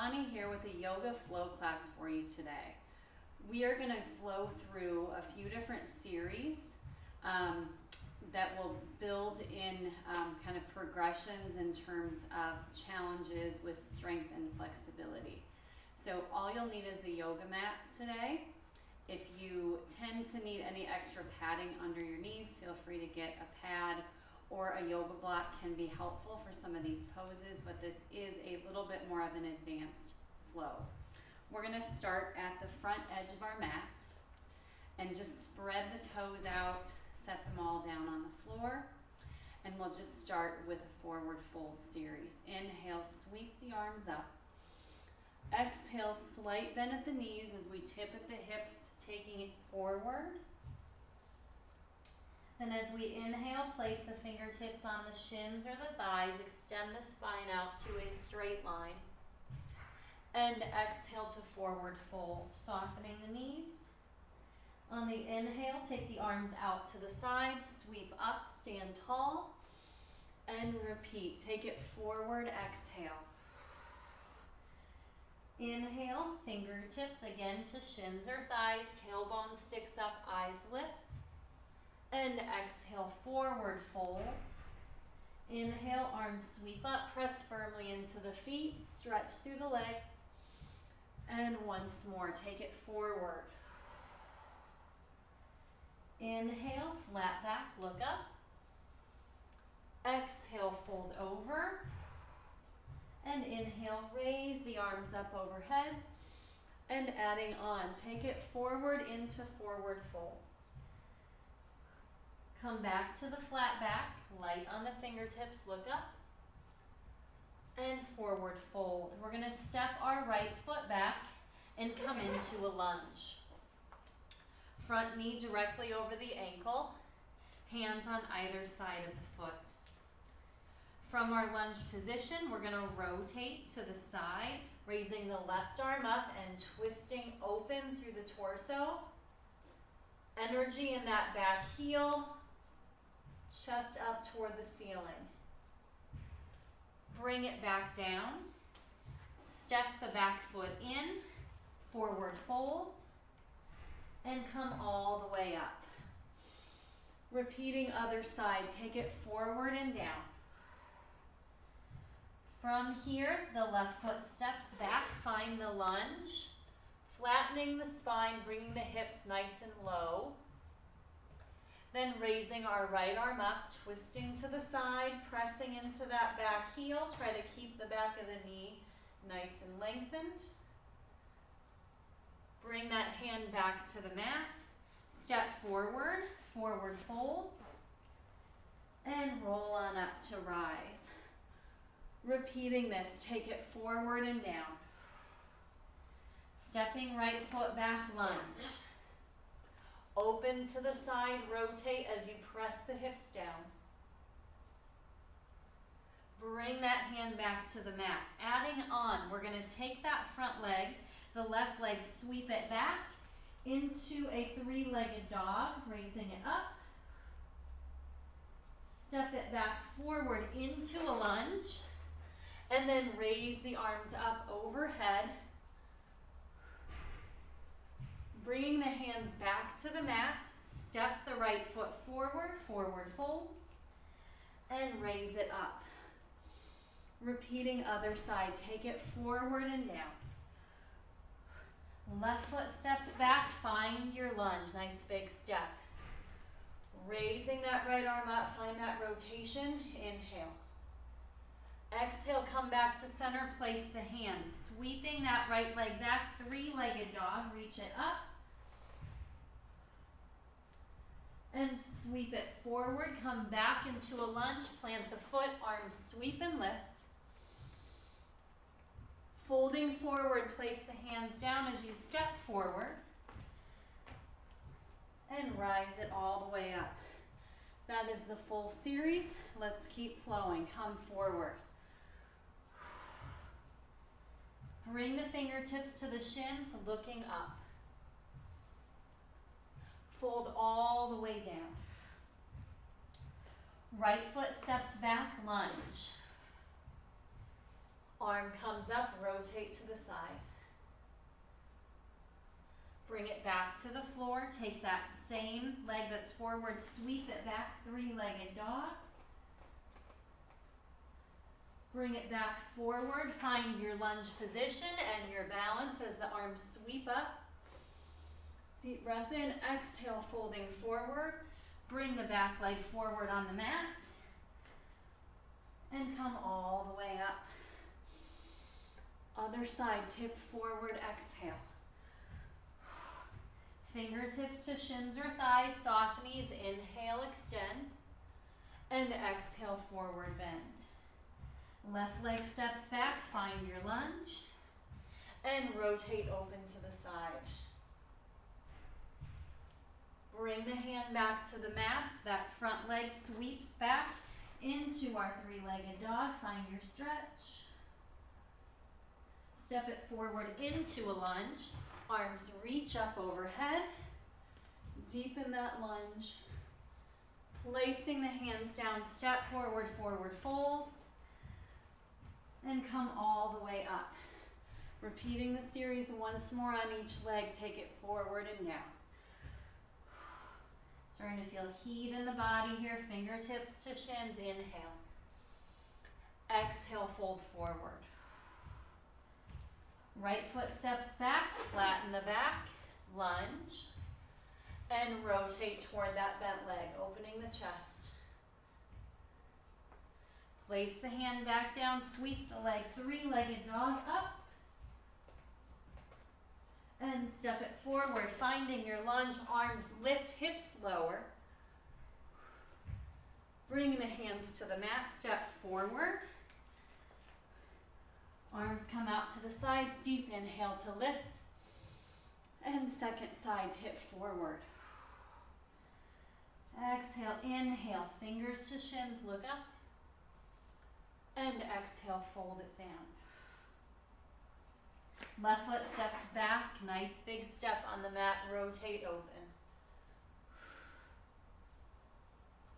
Connie here with a yoga flow class for you today. We are going to flow through a few different series that will build in kind of progressions in terms of challenges with strength and flexibility. So all you'll need is a yoga mat today. If you tend to need any extra padding under your knees, feel free to get a pad, or a yoga block can be helpful for some of these poses, but this is a little bit more of an advanced flow. We're going to start at the front edge of our mat and just spread the toes out, set them all down on the floor, and we'll just start with a forward fold series. Inhale, sweep the arms up. Exhale, slight bend at the knees as we tip at the hips, taking it forward. Then as we inhale, place the fingertips on the shins or the thighs, extend the spine out to a straight line. And exhale to forward fold, softening the knees. On the inhale, take the arms out to the side, sweep up, stand tall, and repeat. Take it forward, exhale. Inhale, fingertips again to shins or thighs, tailbone sticks up, eyes lift. And exhale, forward fold. Inhale, arms sweep up, press firmly into the feet, stretch through the legs. And once more, take it forward. Inhale, flat back, look up. Exhale, fold over. And inhale, raise the arms up overhead. And adding on, take it forward into forward fold. Come back to the flat back, light on the fingertips, look up, and forward fold. We're going to step our right foot back and come into a lunge. Front knee directly over the ankle, hands on either side of the foot. From our lunge position, we're going to rotate to the side, raising the left arm up and twisting open through the torso. Energy in that back heel. Chest up toward the ceiling. Bring it back down. Step the back foot in, forward fold, and come all the way up. Repeating other side, take it forward and down. From here, the left foot steps back, find the lunge, flattening the spine, bringing the hips nice and low. Then raising our right arm up, twisting to the side, pressing into that back heel. Try to keep the back of the knee nice and lengthened. Bring that hand back to the mat. Step forward, forward fold. And roll on up to rise. Repeating this, take it forward and down. Stepping right foot back, lunge. Open to the side, rotate as you press the hips down. Bring that hand back to the mat. Adding on, we're going to take that front leg, the left leg, sweep it back into a three-legged dog, raising it up. Step it back forward into a lunge, and then raise the arms up overhead. Bringing the hands back to the mat, step the right foot forward, forward fold, and raise it up. Repeating other side, take it forward and down. Left foot steps back, find your lunge, nice big step. Raising that right arm up, find that rotation, inhale. Exhale, come back to center, place the hands, sweeping that right leg back, three-legged dog, reach it up. And sweep it forward, come back into a lunge, plant the foot, arms sweep and lift. Folding forward, place the hands down as you step forward. And rise it all the way up. That is the full series. Let's keep flowing. Come forward. Bring the fingertips to the shins, looking up. Fold all the way down. Right foot steps back, lunge. Arm comes up, rotate to the side. Bring it back to the floor. Take that same leg that's forward, sweep it back, three-legged dog. Bring it back forward, find your lunge position and your balance as the arms sweep up. Deep breath in, exhale, folding forward. Bring the back leg forward on the mat. And come all the way up. Other side, tip forward, exhale. Fingertips to shins or thighs, soft knees, inhale, extend. And exhale, forward bend. Left leg steps back, find your lunge. And rotate open to the side. Bring the hand back to the mat. That front leg sweeps back into our three-legged dog. Find your stretch. Step it forward into a lunge. Arms reach up overhead. Deepen that lunge. Placing the hands down, step forward, forward fold. And come all the way up. Repeating the series once more on each leg. Take it forward and down. Starting to feel heat in the body here. Fingertips to shins. Inhale. Exhale, fold forward. Right foot steps back. Flatten the back. Lunge. And rotate toward that bent leg. Opening the chest. Place the hand back down. Sweep the leg. Three-legged dog up. And step it forward, finding your lunge, arms lift, hips lower. Bring the hands to the mat, step forward. Arms come out to the sides, deep inhale to lift. And second side, tip forward. Exhale, inhale, fingers to shins, look up. And exhale, fold it down. Left foot steps back, nice big step on the mat, rotate open.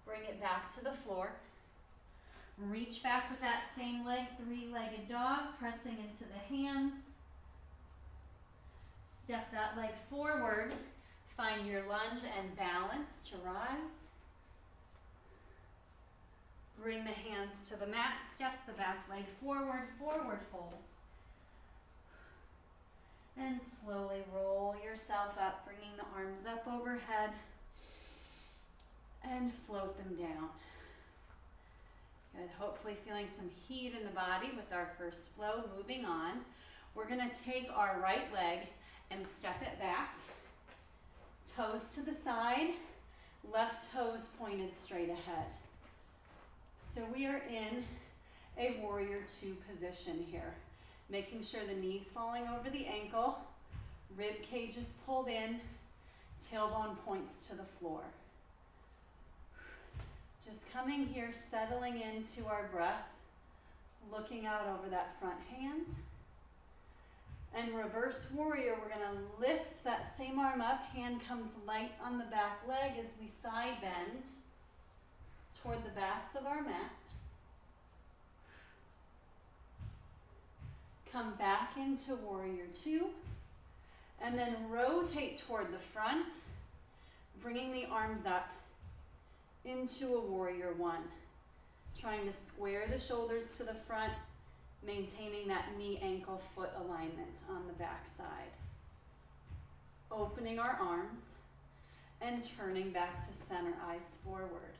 Bring it back to the floor. Reach back with that same leg, three-legged dog, pressing into the hands. Step that leg forward, find your lunge and balance to rise. Bring the hands to the mat, step the back leg forward, forward fold. And slowly roll yourself up, bringing the arms up overhead and float them down. Good, hopefully feeling some heat in the body with our first flow. Moving on, we're gonna take our right leg and step it back. Toes to the side, left toes pointed straight ahead. So we are in a warrior two position here. Making sure the knees falling over the ankle, rib cage is pulled in, tailbone points to the floor. Just coming here, settling into our breath, looking out over that front hand. And reverse warrior, we're gonna lift that same arm up, hand comes light on the back leg as we side bend toward the backs of our mat. Come back into warrior two, and then rotate toward the front, bringing the arms up into a warrior one. Trying to square the shoulders to the front, maintaining that knee, ankle, foot alignment on the back side. Opening our arms and turning back to center, eyes forward.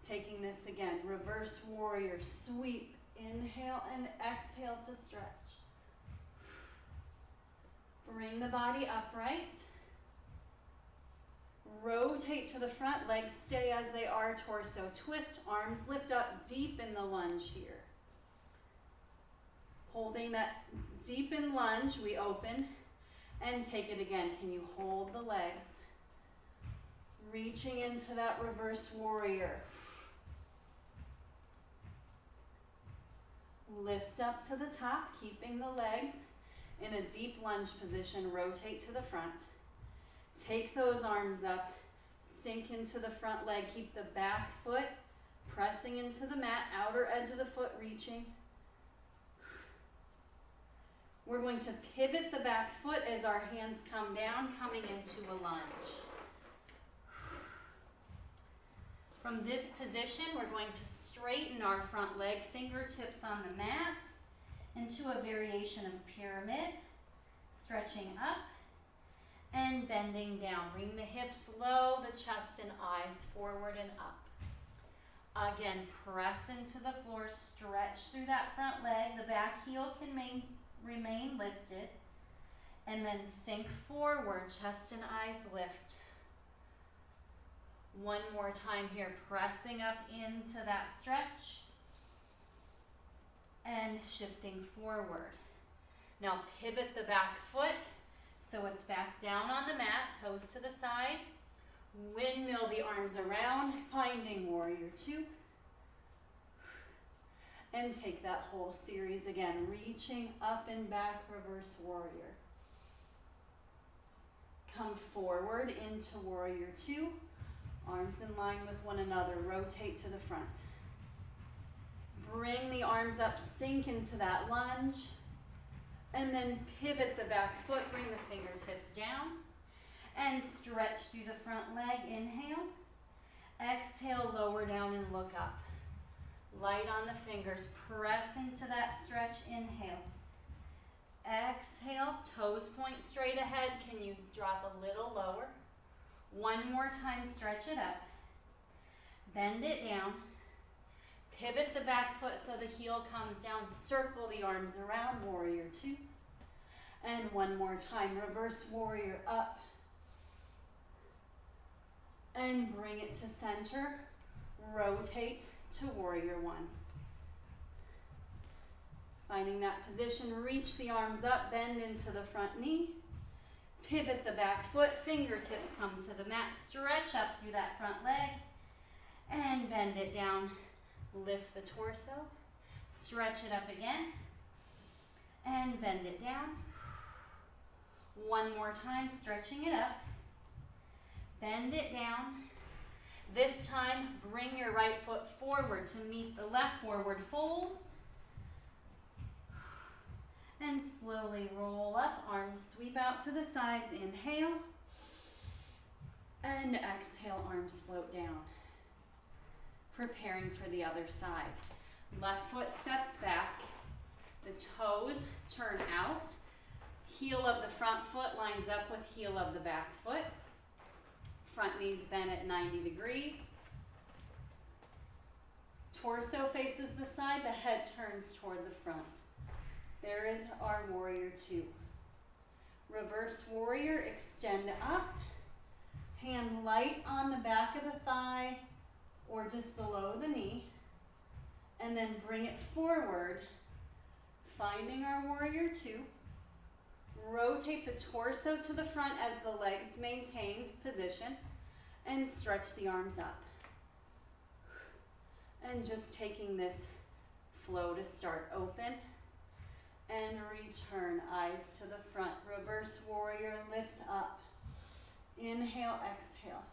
Taking this again, reverse warrior, sweep. Inhale and exhale to stretch. Bring the body upright. Rotate to the front, legs stay as they are, torso twist, arms lift up, deepen the lunge here. Holding that deepen lunge, we open and take it again. Can you hold the legs? Reaching into that reverse warrior. Lift up to the top, keeping the legs in a deep lunge position. Rotate to the front. Take those arms up, sink into the front leg. Keep the back foot pressing into the mat, outer edge of the foot reaching. we're going to pivot the back foot as our hands come down, coming into a lunge. From this position, we're going to straighten our front leg, fingertips on the mat, into a variation of pyramid, stretching up and bending down. Bring the hips low, the chest and eyes forward and up. Again, press into the floor, stretch through that front leg. The back heel can remain lifted. And then sink forward, chest and eyes lift. One more time here, pressing up into that stretch and shifting forward. Now pivot the back foot so it's back down on the mat, toes to the side. Windmill the arms around, finding warrior two. And take that whole series again, reaching up and back, reverse warrior. Come forward into warrior two. Arms in line with one another, rotate to the front. Bring the arms up, sink into that lunge, and then pivot the back foot, bring the fingertips down, and stretch through the front leg, inhale. Exhale, lower down and look up. Light on the fingers, press into that stretch, inhale. Exhale, toes point straight ahead. Can you drop a little lower? One more time, stretch it up. Bend it down. Pivot the back foot so the heel comes down. Circle the arms around, warrior two. And one more time, reverse warrior up. And bring it to center. Rotate to warrior one. Finding that position, reach the arms up, bend into the front knee. Pivot the back foot, fingertips come to the mat, stretch up through that front leg, and bend it down. Lift the torso, stretch it up again, and bend it down. One more time, stretching it up, bend it down. This time, bring your right foot forward to meet the left, forward fold. And slowly roll up, arms sweep out to the sides, inhale. And exhale, arms float down. Preparing for the other side. Left foot steps back, the toes turn out. Heel of the front foot lines up with heel of the back foot. Front knees bent at 90 degrees. Torso faces the side, the head turns toward the front. There is our warrior two. Reverse warrior, extend up. Hand light on the back of the thigh or just below the knee. And then bring it forward, finding our warrior two. Rotate the torso to the front as the legs maintain position. And stretch the arms up. And just taking this flow to start, open. And return, eyes to the front. Reverse warrior lifts up. Inhale, exhale.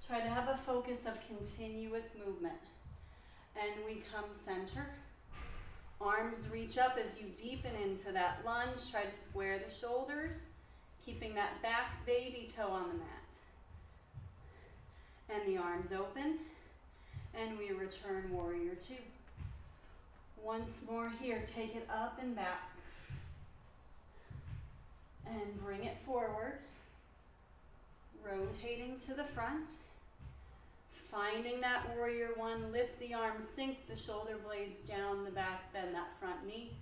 Try to have a focus of continuous movement. And we come center. Arms reach up as you deepen into that lunge. Try to square the shoulders, keeping that back baby toe on the mat. And the arms open. And we return warrior two. Once more here, take it up and back. And bring it forward. Rotating to the front. Finding that warrior one, lift the arms, sink the shoulder blades down the back, bend that front knee.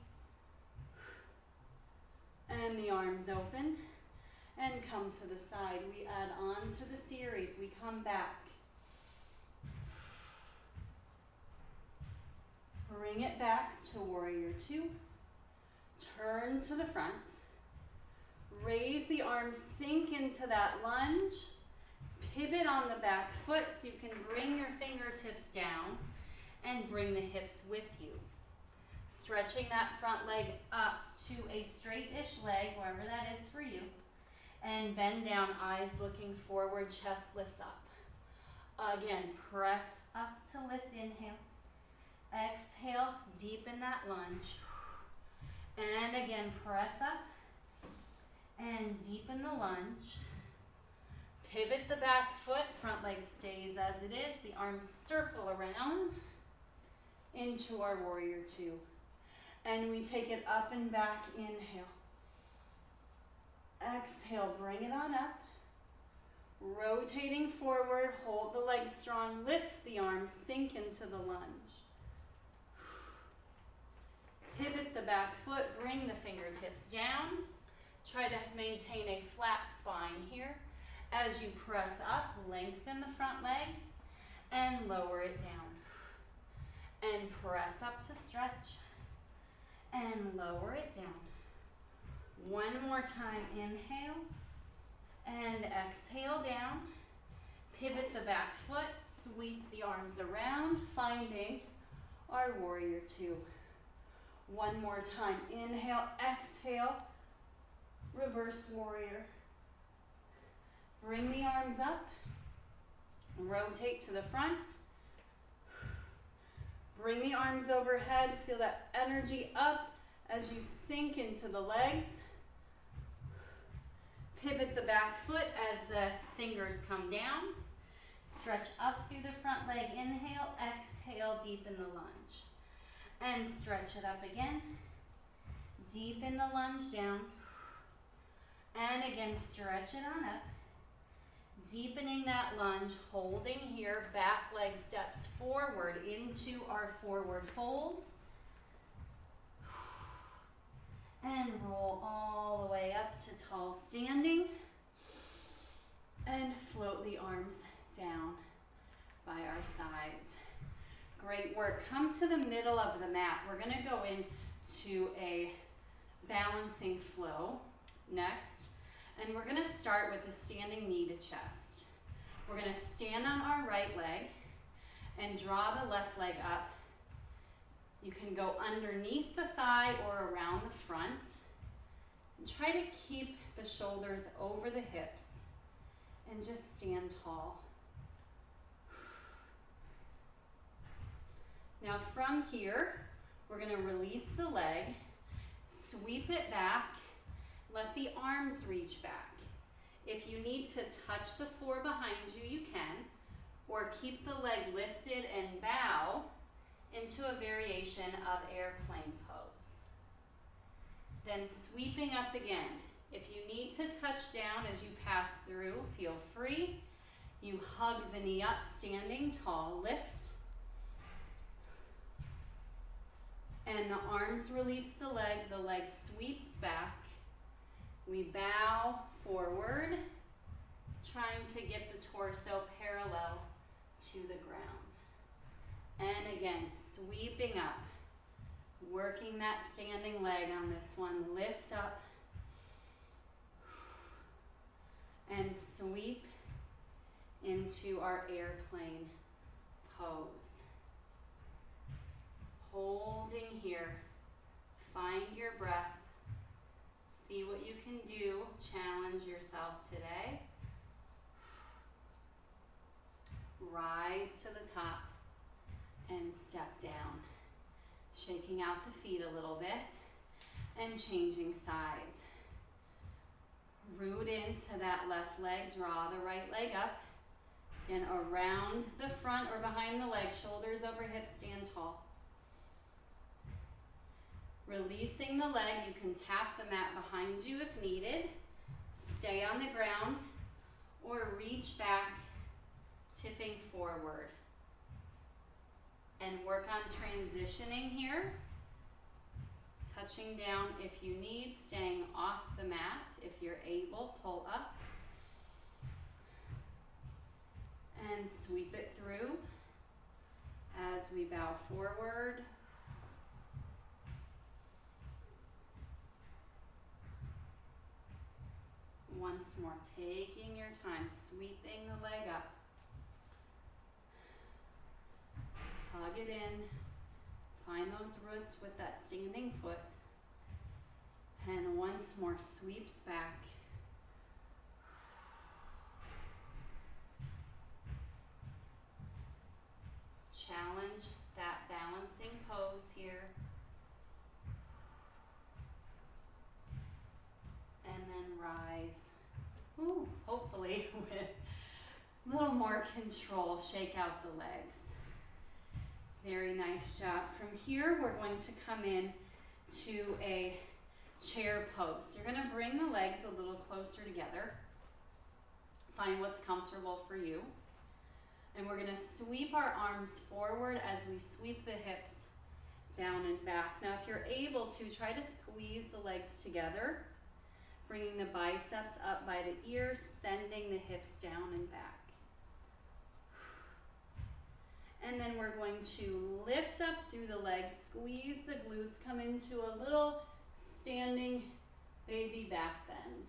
And the arms open. And come to the side. We add on to the series. We come back. Bring it back to warrior two. Turn to the front. Raise the arms, sink into that lunge. Pivot on the back foot so you can bring your fingertips down and bring the hips with you. Stretching that front leg up to a straight-ish leg, wherever that is for you. And bend down, eyes looking forward, chest lifts up. Again, press up to lift, inhale. Exhale, deepen that lunge. And again, and press up and deepen the lunge. Pivot the back foot, front leg stays as it is. The arms circle around into our warrior two. And we take it up and back, inhale. Exhale, bring it on up. Rotating forward, hold the legs strong, lift the arms, sink into the lunge. Pivot the back foot, bring the fingertips down. Try to maintain a flat spine here. As you press up, lengthen the front leg and lower it down. And press up to stretch and lower it down. One more time, inhale and exhale down. Pivot the back foot, sweep the arms around, finding our warrior two. One more time, inhale, exhale, reverse warrior. Bring the arms up, rotate to the front. Bring the arms overhead, feel that energy up as you sink into the legs. Pivot the back foot as the fingers come down. Stretch up through the front leg, inhale, exhale, deepen the lunge. And stretch it up again. Deepen the lunge down. And again, stretch it on up. Deepening that lunge, holding here, back leg steps forward into our forward fold. And roll all the way up to tall standing. And float the arms down by our sides. Great work. Come to the middle of the mat. We're going to go into a balancing flow next. And we're going to start with a standing knee to chest. We're going to stand on our right leg and draw the left leg up. You can go underneath the thigh or around the front. And try to keep the shoulders over the hips and just stand tall. Now from here, we're going to release the leg, sweep it back, let the arms reach back. If you need to touch the floor behind you, you can, or keep the leg lifted and bow into a variation of airplane pose. Then sweeping up again. If you need to touch down as you pass through, feel free. You hug the knee up, standing tall, lift. And the arms release the leg sweeps back. We bow forward, trying to get the torso parallel to the ground. And again, sweeping up, working that standing leg on this one. Lift up and sweep into our airplane pose. Holding here, find your breath. See what you can do. Challenge yourself today. Rise to the top and step down. Shaking out the feet a little bit and changing sides. Root into that left leg. Draw the right leg up. And around the front or behind the leg. Shoulders over hips. Stand tall. Releasing the leg, you can tap the mat behind you if needed. Stay on the ground or reach back, tipping forward. And work on transitioning here. Touching down if you need, staying off the mat. If you're able, pull up. And sweep it through as we bow forward. Once more, taking your time, sweeping the leg up. Hug it in. Find those roots with that standing foot. And once more, sweeps back. Challenge that balancing pose here. little more control. Shake out the legs. Very nice job. From here, we're going to come in to a chair pose. You're going to bring the legs a little closer together. Find what's comfortable for you. And we're going to sweep our arms forward as we sweep the hips down and back. Now, if you're able to, try to squeeze the legs together, bringing the biceps up by the ears, sending the hips down and back. And then we're going to lift up through the legs, squeeze the glutes, come into a little standing baby back bend.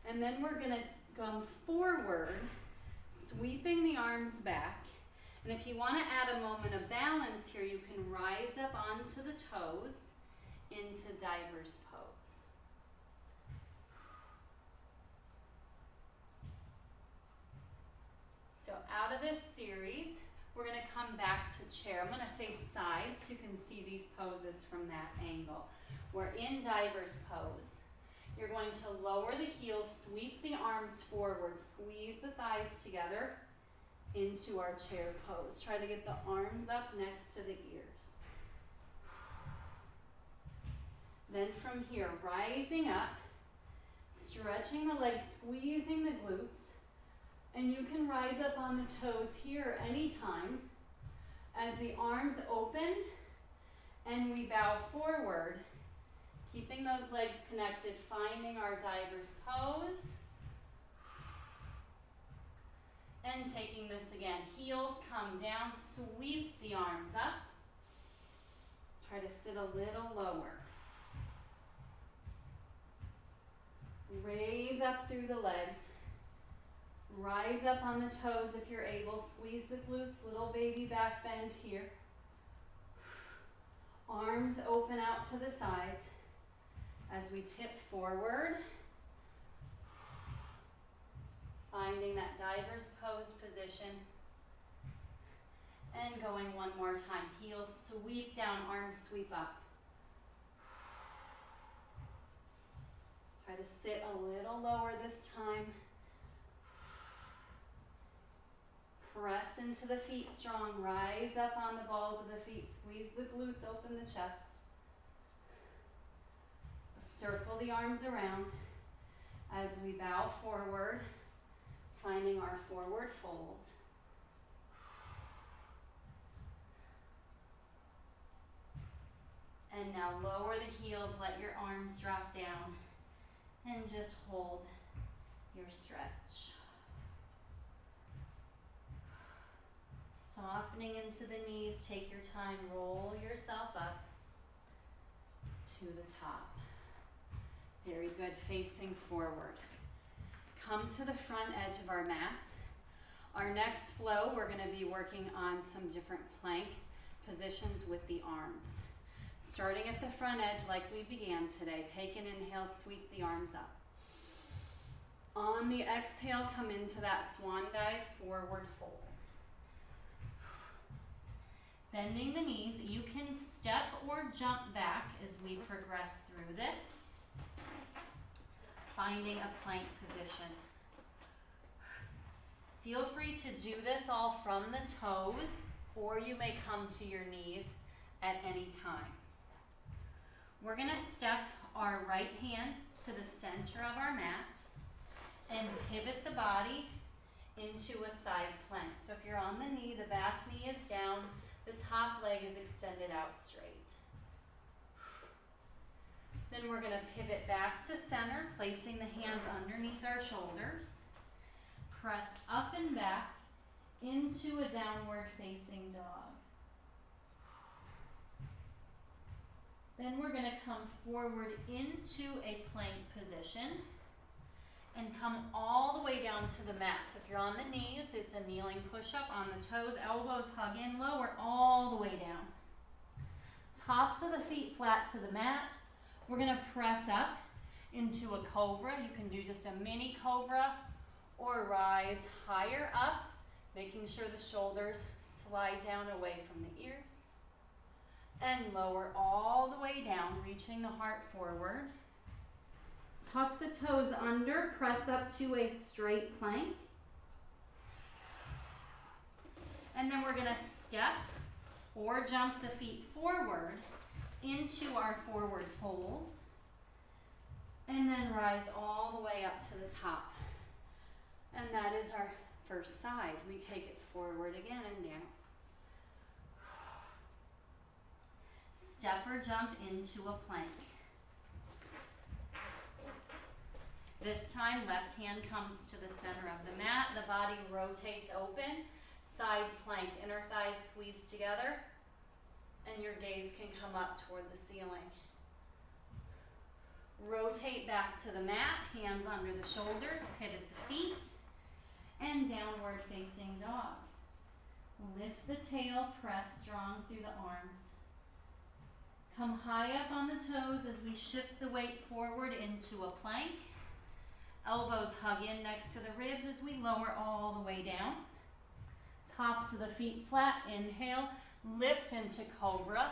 And then we're going to come forward, sweeping the arms back. And if you want to add a moment of balance here, you can rise up onto the toes into diver's pose. So out of this series, we're going to come back to chair. I'm going to face sides so you can see these poses from that angle. We're in diver's pose. You're going to lower the heels, sweep the arms forward, squeeze the thighs together into our chair pose. Try to get the arms up next to the ears. Then from here, rising up, stretching the legs, squeezing the glutes, and you can rise up on the toes here anytime as the arms open and we bow forward, keeping those legs connected, finding our diver's pose. And taking this again, heels come down, sweep the arms up. Try to sit a little lower. Raise up through the legs. Rise up on the toes if you're able. Squeeze the glutes, little baby back bend here. Arms open out to the sides as we tip forward. Finding that diver's pose position. And going one more time. Heels sweep down, arms sweep up. Try to sit a little lower this time. Press into the feet strong. Rise up on the balls of the feet. Squeeze the glutes, open the chest. Circle the arms around as we bow forward, finding our forward fold. And now lower the heels, let your arms drop down, and just hold your stretch. Softening into the knees, take your time, roll yourself up to the top. Very good, facing forward. Come to the front edge of our mat. Our next flow, we're going to be working on some different plank positions with the arms. Starting at the front edge like we began today, take an inhale, sweep the arms up. On the exhale, come into that swan dive, forward fold. Bending the knees, you can step or jump back as we progress through this. Finding a plank position. Feel free to do this all from the toes, or you may come to your knees at any time. We're going to step our right hand to the center of our mat and pivot the body into a side plank. So if you're on the knee, the back knee is down, the top leg is extended out straight. Then we're going to pivot back to center, placing the hands underneath our shoulders. Press up and back into a downward facing dog. Then we're going to come forward into a plank position and come all the way down to the mat. So if you're on the knees, it's a kneeling push-up. On the toes, elbows hug in, lower all the way down. Tops of the feet flat to the mat. We're going to press up into a cobra. You can do just a mini cobra or rise higher up, making sure the shoulders slide down away from the ears. And lower all the way down, reaching the heart forward Tuck the toes under, press up to a straight plank. And then we're gonna step or jump the feet forward into our forward fold. And then rise all the way up to the top. And that is our first side. We take it forward again and down. Step or jump into a plank. This time, left hand comes to the center of the mat. The body rotates open. Side plank, inner thighs squeeze together. And your gaze can come up toward the ceiling. Rotate back to the mat, hands under the shoulders, pivot the feet, and downward facing dog. Lift the tail, press strong through the arms. Come high up on the toes as we shift the weight forward into a plank. Elbows hug in next to the ribs as we lower all the way down. Tops of the feet flat, inhale, lift into cobra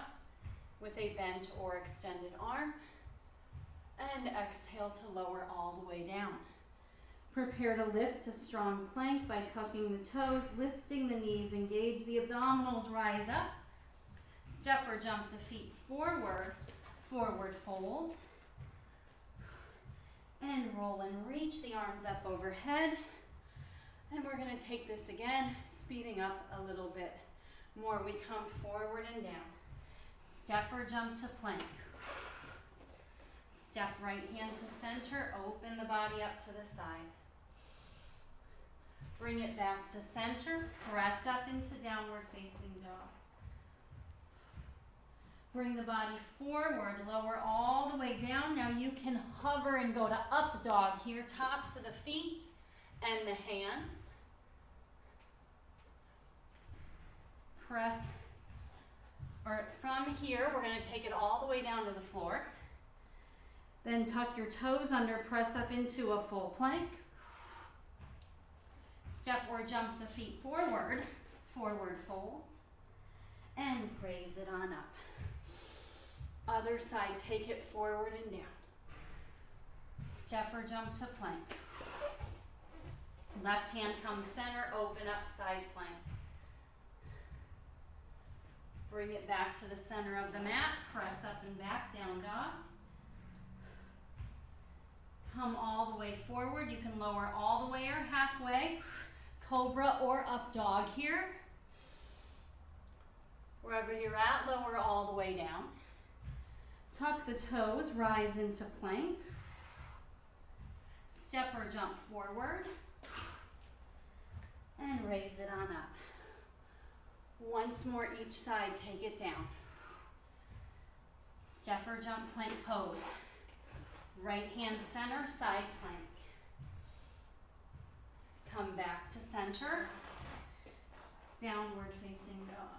with a bent or extended arm. And exhale to lower all the way down. Prepare to lift to strong plank by tucking the toes, lifting the knees, engage the abdominals, rise up. Step or jump the feet forward, forward fold. And roll and reach the arms up overhead. And we're gonna take this again, speeding up a little bit more. We come forward and down. Step or jump to plank. Step right hand to center, open the body up to the side. Bring it back to center, press up into downward facing dog. Bring the body forward, lower all the way down. Now you can hover and go to up dog here, tops of the feet and the hands. Press, or from here, we're gonna take it all the way down to the floor. Then tuck your toes under, press up into a full plank. Step or jump the feet forward, forward fold, and raise it on up. Other side, take it forward and down. Step or jump to plank. Left hand comes center, open up, side plank. Bring it back to the center of the mat, press up and back, down dog. Come all the way forward. You can lower all the way or halfway. Cobra or up dog here. Wherever you're at, lower all the way down. Tuck the toes, rise into plank. Step or jump forward. And raise it on up. Once more each side, take it down. Step or jump plank pose. Right hand center, side plank. Come back to center. Downward facing dog.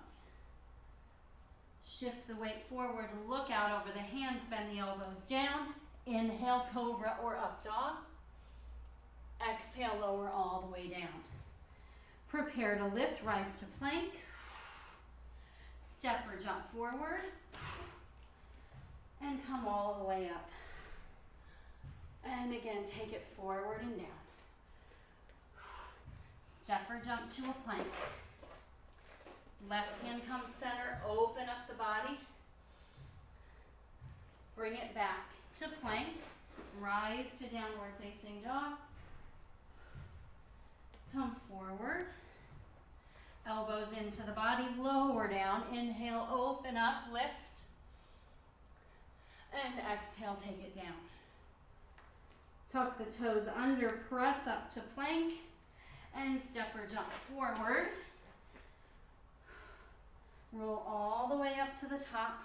Shift the weight forward, look out over the hands, bend the elbows down. Inhale, cobra or up dog. Exhale, lower all the way down. Prepare to lift, rise to plank. Step or jump forward. And come all the way up. And again, take it forward and down. Step or jump to a plank. Left hand comes center, open up the body. Bring it back to plank. Rise to downward facing dog. Come forward. Elbows into the body, lower down. Inhale, open up, lift. And exhale, take it down. Tuck the toes under, press up to plank. And step or jump forward. Roll all the way up to the top.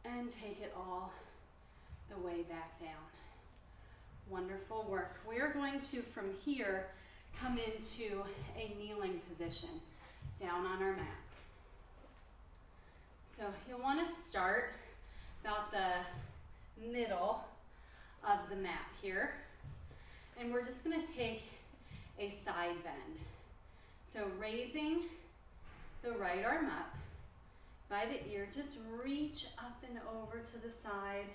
And take it all the way back down. Wonderful work. We're going to, from here, come into a kneeling position down on our mat. So you'll want to start about the middle of the mat here. And we're just going to take a side bend. So raising the right arm up by the ear, just reach up and over to the side.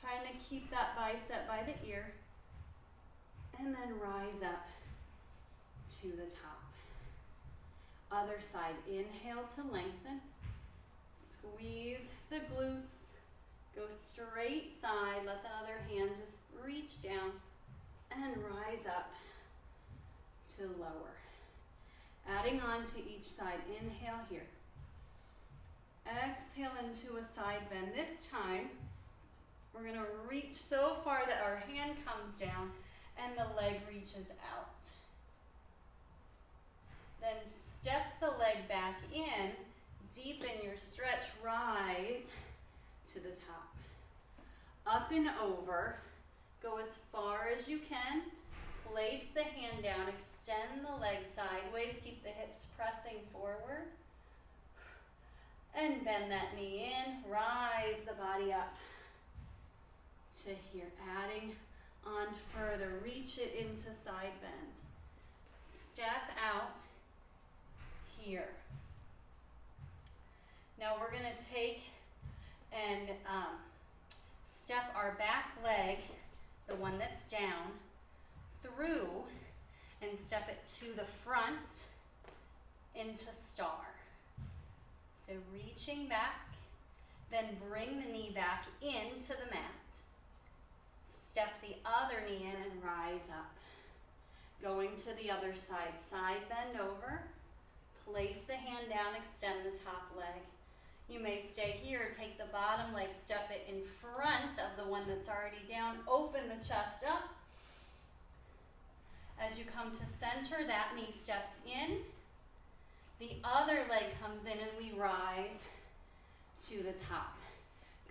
Trying to keep that bicep by the ear. And then rise up to the top. Other side, inhale to lengthen. Squeeze the glutes. Go straight side, let the other hand just reach down and rise up to lower. Adding on to each side, inhale here. Exhale into a side bend. This time, we're gonna reach so far that our hand comes down and the leg reaches out. Then step the leg back in, deepen your stretch, rise to the top. Up and over, go as far as you can. Place the hand down, extend the leg sideways, keep the hips pressing forward. And bend that knee in, rise the body up to here. Adding on further, reach it into side bend. Step out here. Now we're gonna take and step our back leg, the one that's down, through and step it to the front into star. So reaching back, then bring the knee back into the mat. Step the other knee in and rise up. Going to the other side, side bend over. Place the hand down, extend the top leg. You may stay here, take the bottom leg, step it in front of the one that's already down, open the chest up. As you come to center, that knee steps in. The other leg comes in and we rise to the top.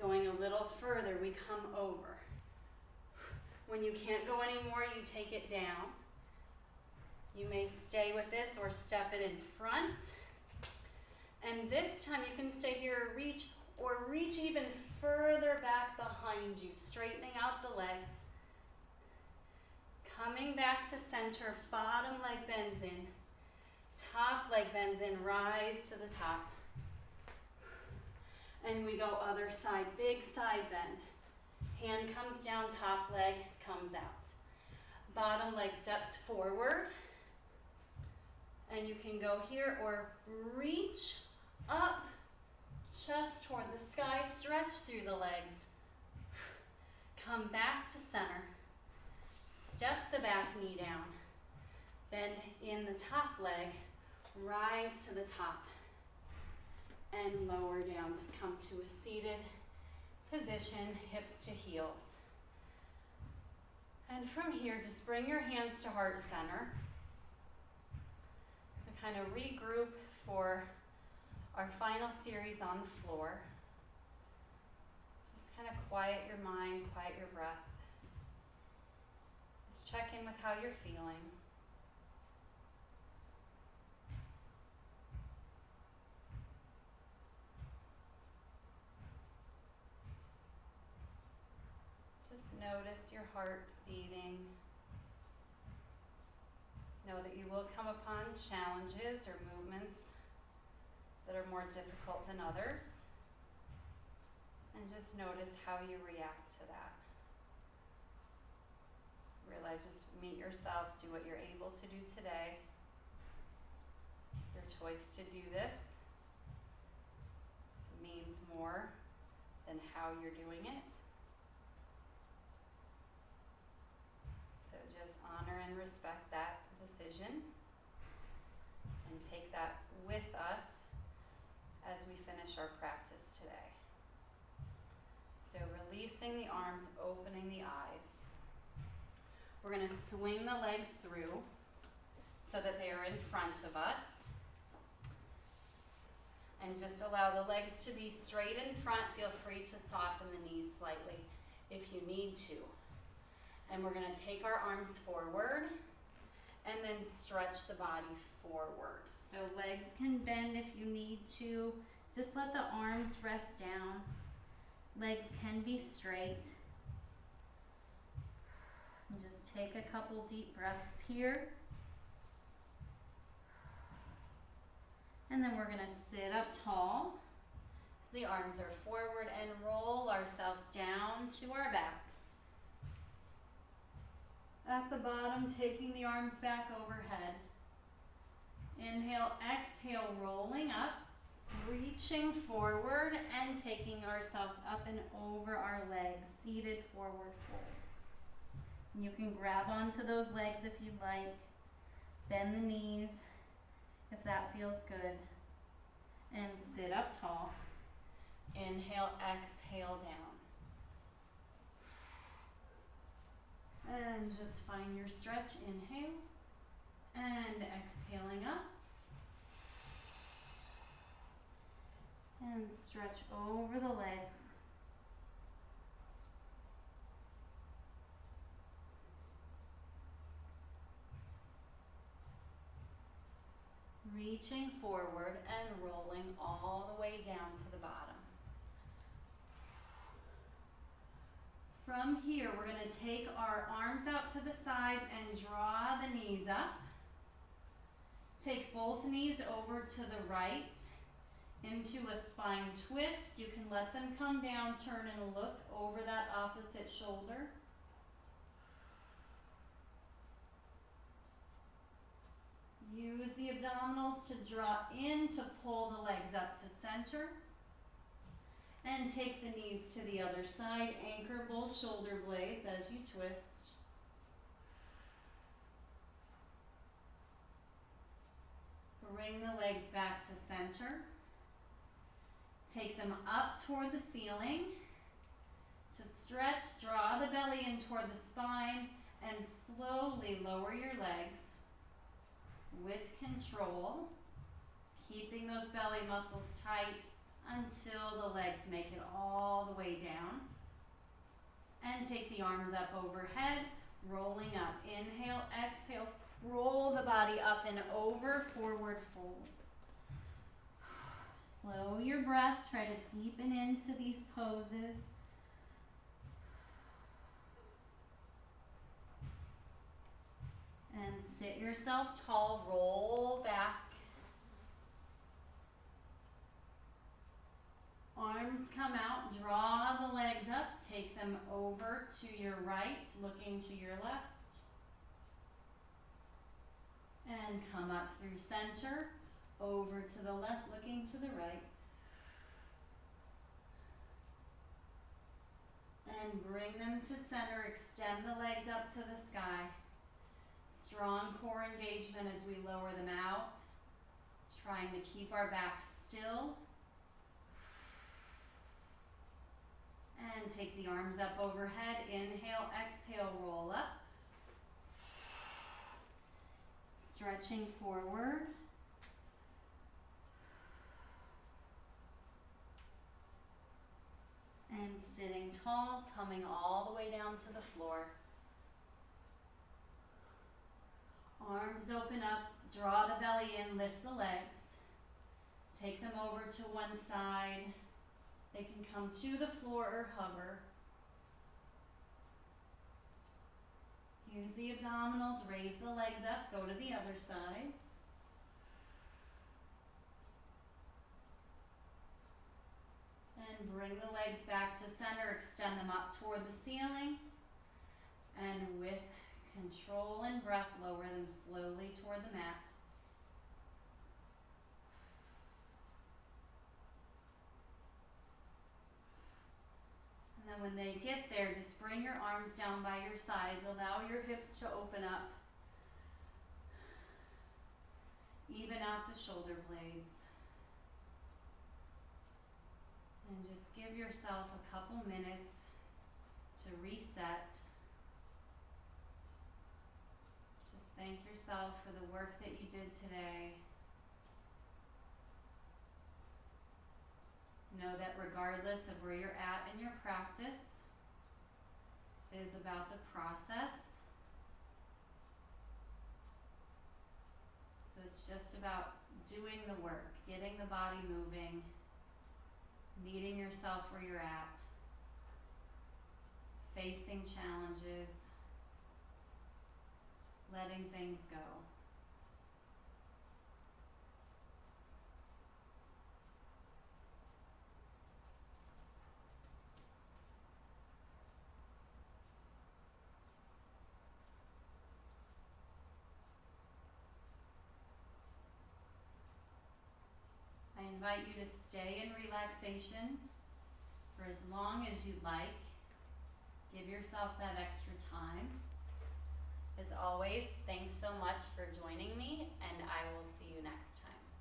Going a little further, we come over. When you can't go anymore, you take it down. You may stay with this or step it in front. And this time you can stay here or reach even further back behind you, straightening out the legs. Coming back to center, bottom leg bends in, top leg bends in, rise to the top. And we go other side, big side bend. Hand comes down, top leg comes out. Bottom leg steps forward. And you can go here or reach up, chest toward the sky, stretch through the legs. Come back to center. Step the back knee down. Bend in the top leg, rise to the top. And lower down, just come to a seated position, hips to heels. And from here, just bring your hands to heart center. So kind of regroup for our final series on the floor. Just kind of quiet your mind, quiet your breath. Just check in with how you're feeling. Just notice your heart beating. Know that you will come upon challenges or movements that are more difficult than others. And just notice how you react to that. Realize, just meet yourself, do what you're able to do today. Your choice to do this means more than how you're doing it. So just honor and respect that decision and take that with us as we finish our practice today. So releasing the arms, opening the eyes. We're going to swing the legs through so that they are in front of us. And just allow the legs to be straight in front. Feel free to soften the knees slightly if you need to. And we're going to take our arms forward and then stretch the body forward. So legs can bend if you need to. Just let the arms rest down. Legs can be straight. And just take a couple deep breaths here. And then we're going to sit up tall. the arms are forward and roll ourselves down to our backs. At the bottom, taking the arms back overhead. Inhale, exhale, rolling up, reaching forward and taking ourselves up and over our legs, seated forward fold. You can grab onto those legs if you'd like. Bend the knees if that feels good. And sit up tall. Inhale, exhale down. And just find your stretch. Inhale and exhaling up. And stretch over the legs. Reaching forward and rolling all the way down to the bottom. From here, we're going to take our arms out to the sides and draw the knees up. Take both knees over to the right into a spine twist. You can let them come down, turn and look over that opposite shoulder. Use the abdominals to draw in to pull the legs up to center. And take the knees to the other side. Anchor both shoulder blades as you twist. Bring the legs back to center. Take them up toward the ceiling. To stretch, draw the belly in toward the spine and slowly lower your legs with control, keeping those belly muscles tight until the legs make it all the way down. And take the arms up overhead, rolling up. Inhale, exhale, roll the body up and over, forward fold. Slow your breath, try to deepen into these poses. And sit yourself tall, roll back. Arms come out, draw the legs up, take them over to your right, looking to your left. And come up through center, over to the left, looking to the right. And bring them to center, extend the legs up to the sky. Strong core engagement as we lower them out, trying to keep our backs still. And take the arms up overhead. Inhale, exhale, roll up. Stretching forward. And sitting tall, coming all the way down to the floor. Arms open up, draw the belly in, lift the legs. Take them over to one side. They can come to the floor or hover. Use the abdominals, raise the legs up, go to the other side. And bring the legs back to center, extend them up toward the ceiling. And with control and breath, lower them slowly toward the mat. And then when they get there, just bring your arms down by your sides. Allow your hips to open up. Even out the shoulder blades. And just give yourself a couple minutes to reset. Just thank yourself for the work that you did today. Know that regardless of where you're at in your practice, it is about the process. So it's just about doing the work, getting the body moving, meeting yourself where you're at, facing challenges, letting things go. invite you to stay in relaxation for as long as you'd like. Give yourself that extra time. As always, thanks so much for joining me, and I will see you next time.